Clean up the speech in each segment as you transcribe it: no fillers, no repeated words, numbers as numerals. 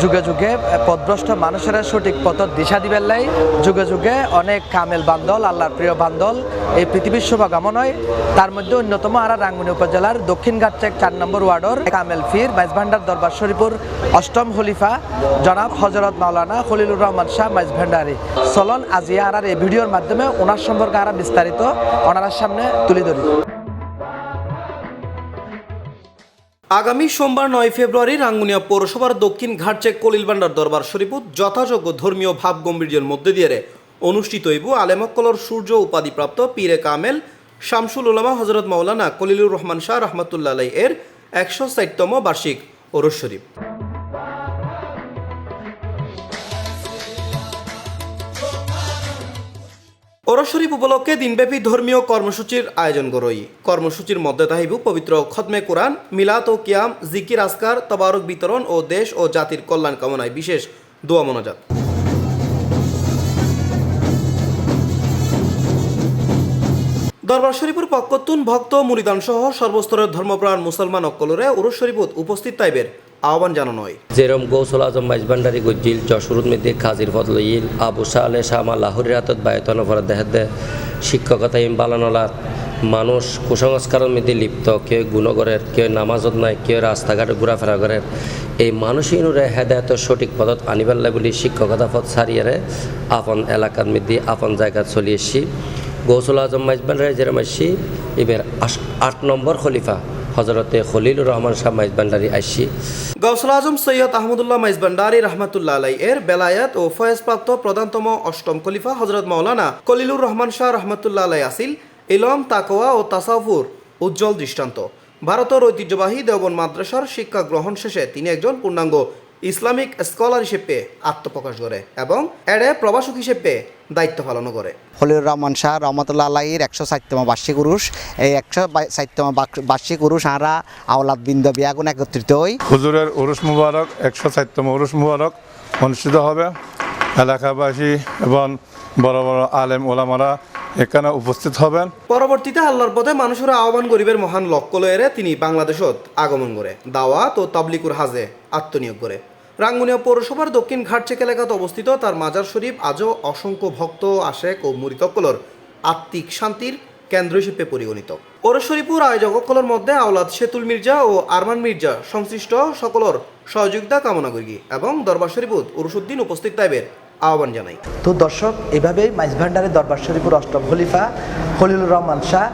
যুগে যুগে পথভ্রষ্ট মানুষের সঠিক পথ দিশা দিবেন লাই যুগে যুগে অনেক কামেল বান্দল আল্লাহর প্রিয় বান্দল এই পৃথিবীর শুভাগমন হয়। তার মধ্যে অন্যতম আর রাঙ্গুনি উপজেলার দক্ষিণ ঘাটচেক 4 নম্বর ওয়ার্ডর কামেল ফির মাইজভান্ডার দরবার শরীফুর অষ্টম খলিফা জনাব হজরত মাওলানা খলিলুর রহমান শাহ মাইজভান্ডারি চলন আজিয়া আর এই ভিডিওর মাধ্যমে ওনার সম্পর্কে আরো বিস্তারিত ওনার সামনে তুলে ধরি। আগামী সোমবার 9 ফেব্রুয়ারি রাঙ্গুনিয়া পৌরসভার দক্ষিণ ঘাটচেক কলিলভান্ডার দরবার শরীফুত যথাযোগ্য ধর্মীয় ভাব গম্ভীর্যের মধ্যে দিয়ে অনুষ্ঠিত হইব আলেমক্কলর সূর্য উপাধিপ্রাপ্ত পীরে কামেল শামসুল উলামা হজরত মাওলানা খলিলুর রহমান শাহ রহমাতুল্লাহ আলাইহি এর 160তম বার্ষিক ওরস শরীফ। ওরস শরীফ উপলক্ষে দিনব্যাপী ধর্মীয় কর্মসূচির আয়োজন করই। কর্মসূচির মধ্যে তাহিব পবিত্র খতমে কোরআন, মিলাদ ও কিয়াম, জিকির আসকার, তবারক বিতরণ ও দেশ ও জাতির কল্যাণ কামনায় বিশেষ দোয়া মোনাজাত। দরবার শরীফুর পক্ষতুন ভক্ত মুরিদান সহ সর্বস্তরের ধর্মপ্রাণ মুসলমান অক্কলরে ওরস শরীফত উপস্থিত তাইবের আহ্বান জানানো হয়। যেরম গৌসুল আজম মাইজভান্ডারি গজ্জিল যশোরুদ মেদি খাজির ফদলইল আবু সালে শামা লাহুরি রাতত বায়তন ফর দেহে শিক্ষকতা ইমবালানলার মানুষ কুসংস্কারের মধ্যে লিপ্ত, কেউ গুণগরের, কেউ নামাজত নাই, কেউ রাস্তাঘাটে ঘোরাফেরা করের এই মানুষইনুরে হেদায়ত সঠিক পথত আনিবাল্লা বলি শিক্ষকতা পথ সারিয়ারে আপন এলাকার মধ্যে আপন জায়গা চলি এসছি। গৌসুল আজম মাইজভান্ডারি যেরম আসছি এবার 8 নম্বর খলিফা হজরতে খলিলুর রহমান শাহ মাইজভান্ডারি আইসি। গৌসুল আজম সৈয়দ আহমদুল্লাহ মাইজভান্ডারি রহমাতুল্লাহ আলাইহি এর বেলায়াত ও ফয়েজপ্রাপ্ত প্রধানতম অষ্টম খলিফা হজরত মাওলানা খলিলুর রহমান শাহ রহমাতুল্লাহ আলাইহি আসিল ইলম, তাকওয়া ও তাসাউফুর উজ্জ্বল দৃষ্টান্ত। ভারতের ঐতিহ্যবাহী দেওবন্দ মাদ্রাসার শিক্ষা গ্রহণ শেষে তিনি একজন পূর্ণাঙ্গ ইসলামিক স্কলার হিসেবে আত্মপ্রকাশ করে এবং এড়ে প্রভাষক হিসেবে দায়িত্ব পালন করে। খলিলুর রহমান শাহ রহমতুল্লাহ আলাইহির 160তম বার্ষিক উরুস। এই 160তম বার্ষিক উরুস আমরা আওলাদ বৃন্দ বিয়াগুন একত্রিত হই। হুজুরের উরুস মুবারক 160তম উরুস মুবারক অনুষ্ঠিত হবে। এলাকাবাসী এবং বড় বড় আলেম ওলামারা এখানে উপস্থিত হবেন। পরবর্তীতে আল্লাহর পথে মানুষের আহ্বান গরিবের মহান লক্ষ্য লয়েরে তিনি বাংলাদেশত আগমন করে দাওয়াত ও তাবলিকুর হাজে আত্মনিয়োগ করে। রাঙ্গুনিয়া পৌরসভার দক্ষিণ ঘাটচেক এলাকাতে অবস্থিত তার মাজার শরীফ আজও অসংখ্য ভক্ত, আশেক ও মুরিদকলর আত্মিক শান্তির কেন্দ্র হিসেবে পরিগণিত। ওরস শরীফুর আয়োজককলর মধ্যে আওলাদ সেতুল মির্জা ও আরমান মির্জা সংশ্লিষ্ট সকলের সহযোগিতা কামনা করি এবং দরবার শরীফুত উরুসুদ্দিন উপস্থিত তাইবের আহ্বান জানাই। তো দর্শক, এভাবেই মাইজভান্ডারি দরবার শরীফুর অষ্টম খলিফা খলিলুর রহমান শাহ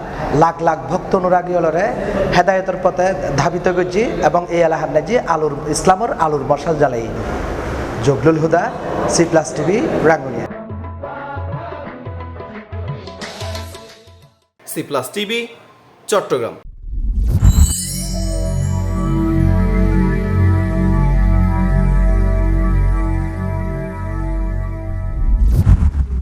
লাখ লাখ ভক্ত অনুরাগী অলরে হেদায়তের পথে ধাবিত গজি এবং এই এলাহার নাজি আলুর ইসলামর আলুর মশাল জ্বালাই। জগলুল হুদা, C+ TV, Rangunia. C+ TV, Chittagong.